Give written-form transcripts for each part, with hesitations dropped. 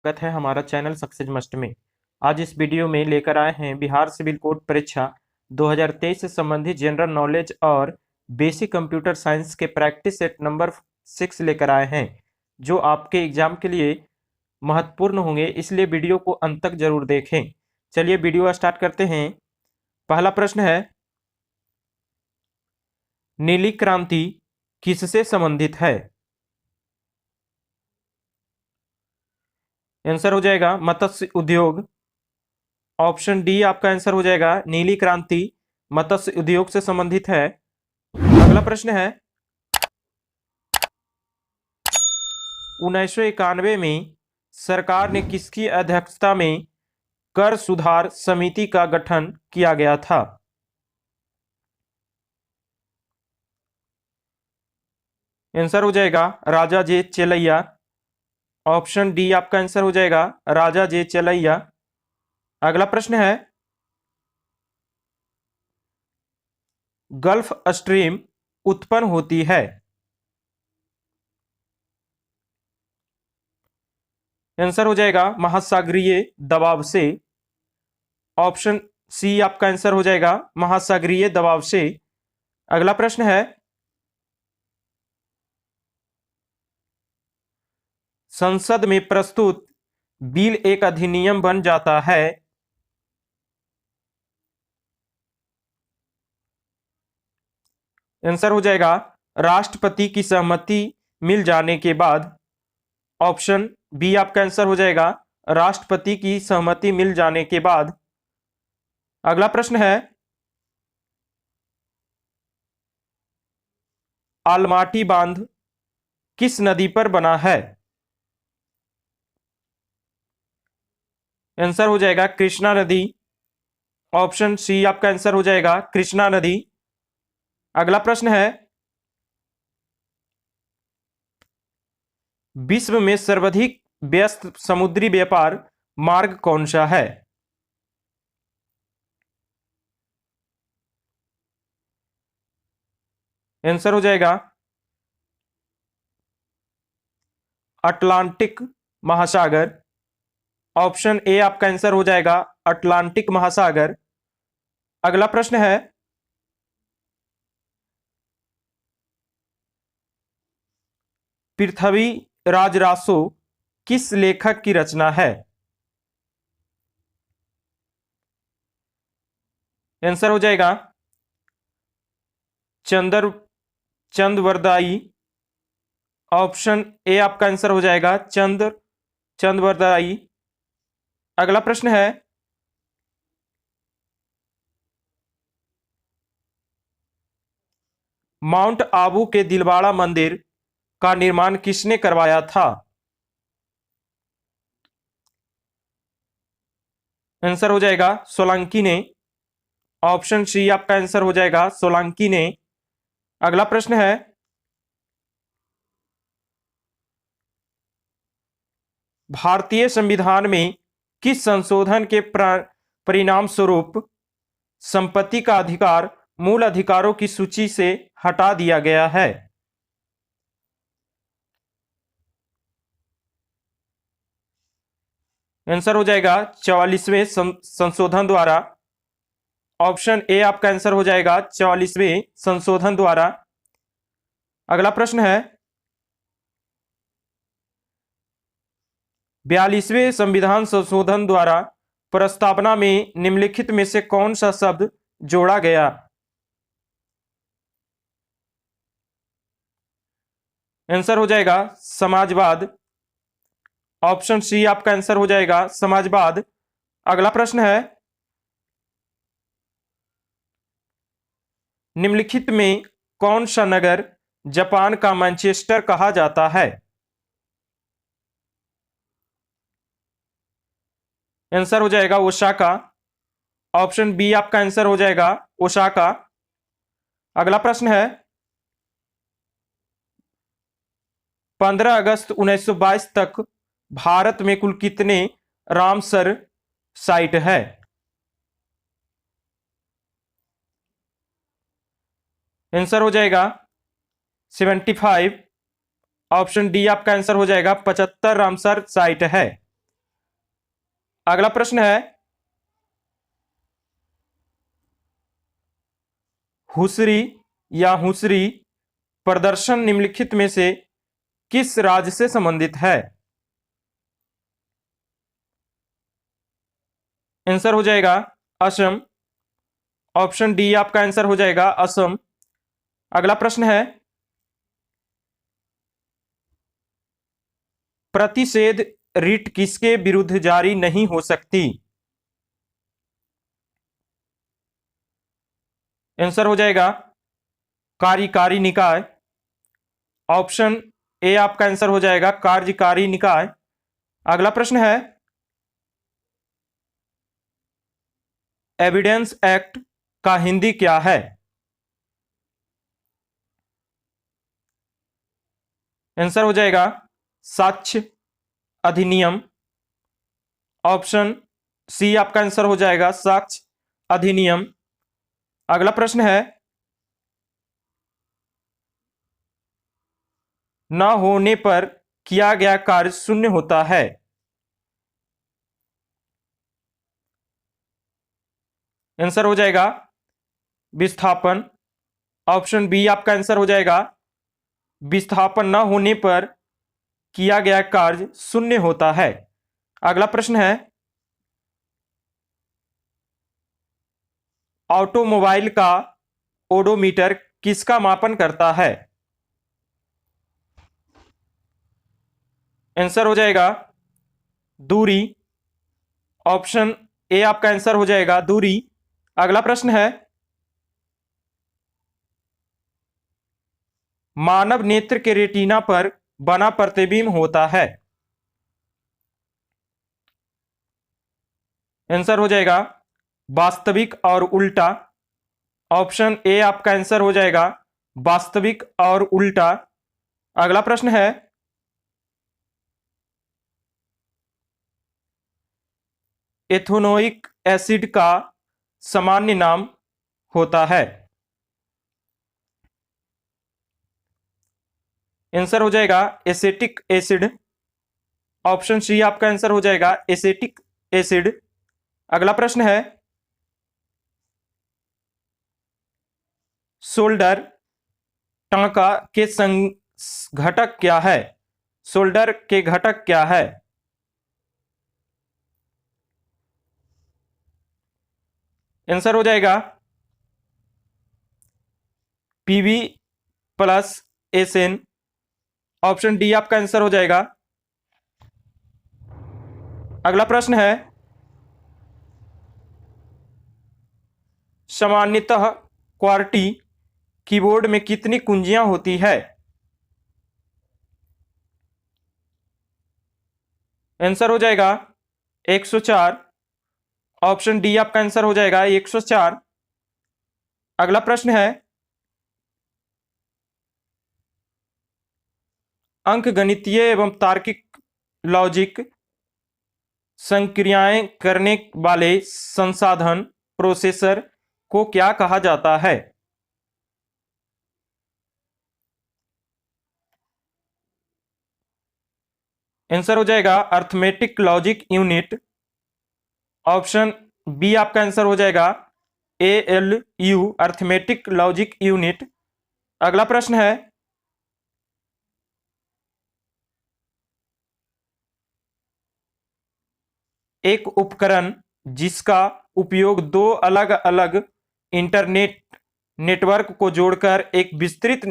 स्वागत है हमारा चैनल सक्सेस मस्ट में। आज इस वीडियो में लेकर आए हैं बिहार सिविल कोड परीक्षा 2023 से संबंधित जनरल नॉलेज और बेसिक कंप्यूटर साइंस के प्रैक्टिस सेट नंबर 6 लेकर आए हैं, जो आपके एग्जाम के लिए महत्वपूर्ण होंगे, इसलिए वीडियो को अंत तक जरूर देखें। चलिए वीडियो स्टार्ट करते हैं। पहला प्रश्न है, नीली क्रांति किससे संबंधित है? आंसर हो जाएगा मत्स्य उद्योग। ऑप्शन डी आपका आंसर हो जाएगा, नीली क्रांति मत्स्य उद्योग से संबंधित है। अगला प्रश्न है, 1991 में सरकार ने किसकी अध्यक्षता में कर सुधार समिति का गठन किया गया था? आंसर हो जाएगा राजा जे चेलैया। ऑप्शन डी आपका आंसर हो जाएगा राजा जे चेलैया। अगला प्रश्न है, गल्फ स्ट्रीम उत्पन्न होती है? आंसर हो जाएगा महासागरीय दबाव से। ऑप्शन सी आपका आंसर हो जाएगा महासागरीय दबाव से। अगला प्रश्न है, संसद में प्रस्तुत बिल एक अधिनियम बन जाता है? आंसर हो जाएगा राष्ट्रपति की सहमति मिल जाने के बाद। ऑप्शन बी आपका आंसर हो जाएगा राष्ट्रपति की सहमति मिल जाने के बाद। अगला प्रश्न है, आलमाटी बांध किस नदी पर बना है? आंसर हो जाएगा कृष्णा नदी। ऑप्शन सी आपका आंसर हो जाएगा कृष्णा नदी। अगला प्रश्न है, विश्व में सर्वाधिक व्यस्त समुद्री व्यापार मार्ग कौन सा है? आंसर हो जाएगा अटलांटिक महासागर। ऑप्शन ए आपका आंसर हो जाएगा अटलांटिक महासागर। अगला प्रश्न है, पृथ्वी राजरासो किस लेखक की रचना है? आंसर हो जाएगा चंदवरदाई। ऑप्शन ए आपका आंसर हो जाएगा चंदवरदाई। अगला प्रश्न है, माउंट आबू के दिलवाड़ा मंदिर का निर्माण किसने करवाया था? आंसर हो जाएगा सोलंकी ने। ऑप्शन सी आपका आंसर हो जाएगा सोलंकी ने। अगला प्रश्न है, भारतीय संविधान में किस संशोधन के परिणाम स्वरूप संपत्ति का अधिकार मूल अधिकारों की सूची से हटा दिया गया है? आंसर हो जाएगा 44वें संशोधन द्वारा। ऑप्शन ए आपका आंसर हो जाएगा 44वें संशोधन द्वारा। अगला प्रश्न है, 42वें संविधान संशोधन द्वारा प्रस्तावना में निम्नलिखित में से कौन सा शब्द जोड़ा गया? आंसर हो जाएगा समाजवाद। ऑप्शन सी आपका आंसर हो जाएगा समाजवाद। अगला प्रश्न है, निम्नलिखित में कौन सा नगर जापान का मैनचेस्टर कहा जाता है? आंसर हो जाएगा ओसाका। ऑप्शन बी आपका आंसर हो जाएगा ओसाका। अगला प्रश्न है, 15 अगस्त 1922 तक भारत में कुल कितने रामसर साइट है? आंसर हो जाएगा 75। ऑप्शन डी आपका आंसर हो जाएगा 75 रामसर साइट है। अगला प्रश्न है, हुसरी या हुसरी प्रदर्शन निम्नलिखित में से किस राज्य से संबंधित है? आंसर हो जाएगा असम। ऑप्शन डी आपका आंसर हो जाएगा असम। अगला प्रश्न है, प्रतिषेध रिट किसके विरुद्ध जारी नहीं हो सकती? आंसर हो जाएगा कार्यकारी निकाय। ऑप्शन ए आपका आंसर हो जाएगा कार्यकारी निकाय। अगला प्रश्न है, एविडेंस एक्ट का हिंदी क्या है? आंसर हो जाएगा साक्ष्य अधिनियम। ऑप्शन सी आपका आंसर हो जाएगा साक्ष्य अधिनियम। अगला प्रश्न है, न होने पर किया गया कार्य शून्य होता है। आंसर हो जाएगा विस्थापन। ऑप्शन बी आपका आंसर हो जाएगा विस्थापन न होने पर किया गया कार्य शून्य होता है। अगला प्रश्न है, ऑटोमोबाइल का ओडोमीटर किसका मापन करता है? आंसर हो जाएगा दूरी। ऑप्शन ए आपका आंसर हो जाएगा दूरी। अगला प्रश्न है, मानव नेत्र के रेटिना पर बना प्रतिबिंब होता है। आंसर हो जाएगा वास्तविक और उल्टा। ऑप्शन ए आपका आंसर हो जाएगा वास्तविक और उल्टा। अगला प्रश्न है, एथेनोइक एसिड का सामान्य नाम होता है। आंसर हो जाएगा एसेटिक एसिड। ऑप्शन सी आपका आंसर हो जाएगा एसेटिक एसिड। अगला प्रश्न है, शोल्डर टांका के घटक क्या है? शोल्डर के घटक क्या है? आंसर हो जाएगा PV plus SN. Option D आपका आंसर हो जाएगा। अगला प्रश्न है, सामान्यतः क्वार्टी कीबोर्ड में कितनी कुंजियां होती है? आंसर हो जाएगा 104। ऑप्शन डी आपका आंसर हो जाएगा 104। अगला प्रश्न है, अंकगणितीय एवं तार्किक लॉजिक संक्रियाएं करने वाले संसाधन प्रोसेसर को क्या कहा जाता है? आंसर हो जाएगा arithmetic logic unit. Option B आपका आंसर हो जाएगा ALU अर्थमेटिक लॉजिक यूनिट। अगला प्रश्न है, एक उपकरण जिसका उपयोग दो अलग अलग इंटरनेट नेटवर्क को जोड़कर एक विस्तृत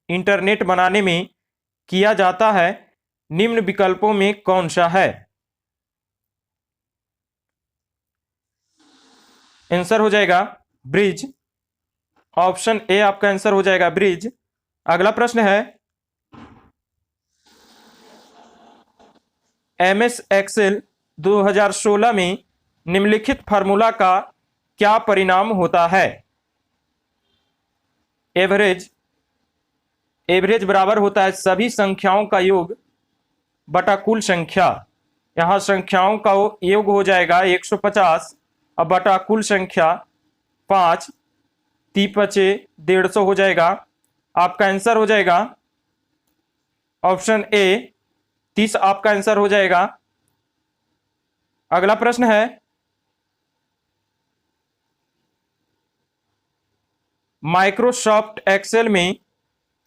इंटरनेट बनाने में किया जाता है, निम्न विकल्पों में कौन सा है? आंसर हो जाएगा ब्रिज। ऑप्शन ए आपका आंसर हो जाएगा ब्रिज। अगला प्रश्न है, MS एक्सेल 2016 में निम्नलिखित फार्मूला का क्या परिणाम होता है? एवरेज। एवरेज बराबर होता है सभी संख्याओं का योग बटा कुल संख्या। यहां संख्याओं का योग हो जाएगा 150 और बटा कुल संख्या 5, 3 बचे 150 हो जाएगा। आपका आंसर हो जाएगा ऑप्शन ए 30 आपका आंसर हो जाएगा। अगला प्रश्न है, माइक्रोसॉफ्ट एक्सेल में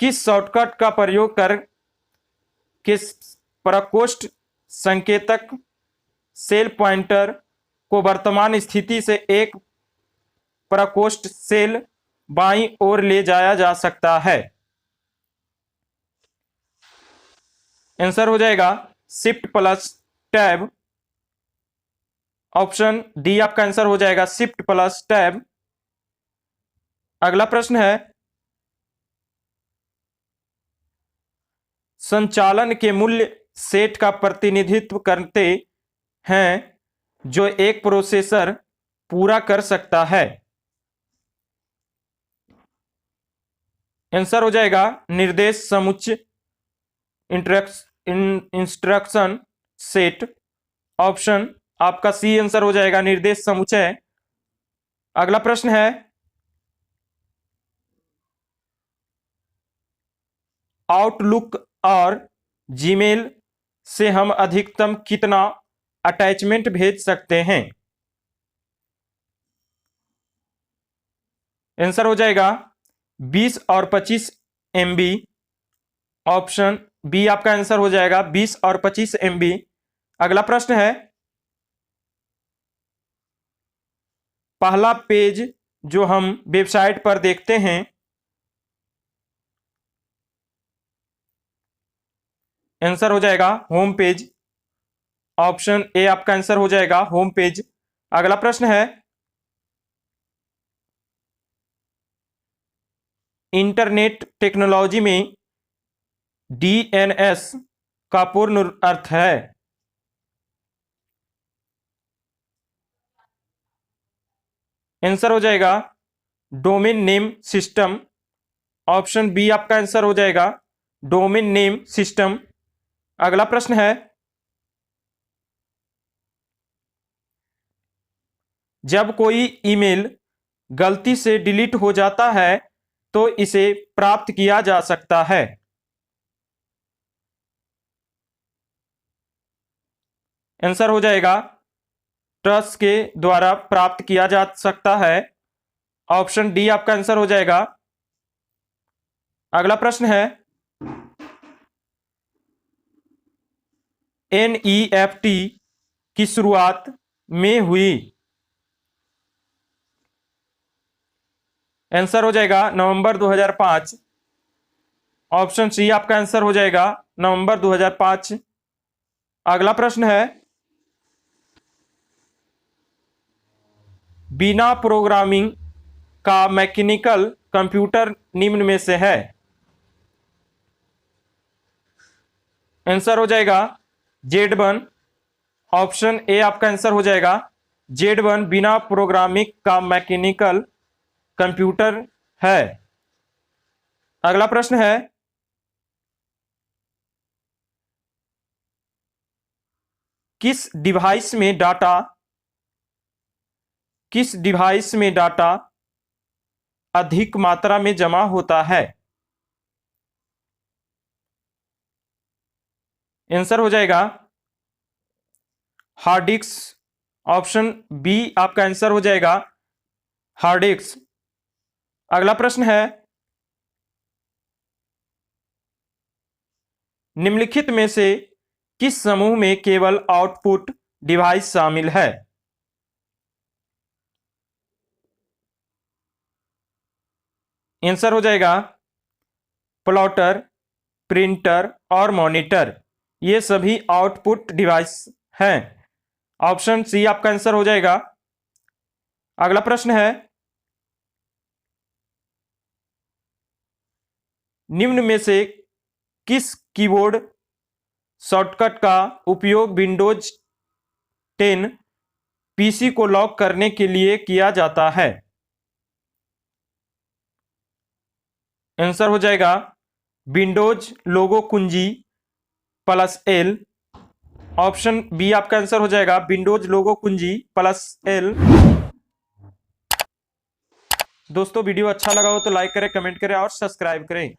किस शॉर्टकट का प्रयोग कर किस प्रकोष्ठ संकेतक सेल पॉइंटर को वर्तमान स्थिति से एक प्रकोष्ठ सेल बाईं ओर ले जाया जा सकता है? आंसर हो जाएगा shift plus tab. Option D आपका आंसर हो जाएगा शिफ्ट प्लस टैब। अगला प्रश्न है, संचालन के मूल्य सेट का प्रतिनिधित्व करते हैं जो एक प्रोसेसर पूरा कर सकता है? आंसर हो जाएगा निर्देश समुच्चय, इंस्ट्रक्शन सेट। ऑप्शन आपका सी आंसर हो जाएगा निर्देश समुच्चय। अगला प्रश्न है, आउटलुक और जीमेल से हम अधिकतम कितना अटैचमेंट भेज सकते हैं? आंसर हो जाएगा 20 और 25 MB। ऑप्शन बी आपका आंसर हो जाएगा 20 और 25 MB। अगला प्रश्न है, पहला पेज जो हम वेबसाइट पर देखते हैं, आंसर हो जाएगा होम पेज। ऑप्शन ए आपका आंसर हो जाएगा होम पेज। अगला प्रश्न है, इंटरनेट टेक्नोलॉजी में DNS का पूर्ण अर्थ है? आंसर हो जाएगा domain name system. Option B आपका आंसर हो जाएगा डोमेन नेम सिस्टम। अगला प्रश्न है, जब कोई ईमेल गलती से डिलीट हो जाता है तो इसे प्राप्त किया जा सकता है? आंसर हो जाएगा ट्रस्ट के द्वारा प्राप्त किया जा सकता है। ऑप्शन डी आपका आंसर हो जाएगा। अगला प्रश्न है, NEFT की शुरुआत में हुई? आंसर हो जाएगा नवंबर 2005। ऑप्शन सी आपका आंसर हो जाएगा नवंबर 2005। अगला प्रश्न है, बिना प्रोग्रामिंग का मैकेनिकल कंप्यूटर निम्न में से है? आंसर हो जाएगा Z1। ऑप्शन ए आपका आंसर हो जाएगा Z1 बिना प्रोग्रामिंग का मैकेनिकल कंप्यूटर है। अगला प्रश्न है, किस डिवाइस में डाटा अधिक मात्रा में जमा होता है? आंसर हो जाएगा हार्ड डिस्क। ऑप्शन बी आपका आंसर हो जाएगा हार्ड डिस्क। अगला प्रश्न है, निम्नलिखित में से किस समूह में केवल आउटपुट डिवाइस शामिल है? आंसर हो जाएगा प्लॉटर, प्रिंटर और मॉनिटर। ये सभी आउटपुट डिवाइस हैं। ऑप्शन सी आपका आंसर हो जाएगा। अगला प्रश्न है, निम्न में से किस कीबोर्ड शॉर्टकट का उपयोग विंडोज 10 पीसी को लॉक करने के लिए किया जाता है? आंसर हो जाएगा विंडोज लोगो कुंजी +L। ऑप्शन बी आपका आंसर हो जाएगा विंडोज लोगो कुंजी +L। दोस्तों वीडियो अच्छा लगा हो तो लाइक करें, कमेंट करें और सब्सक्राइब करें।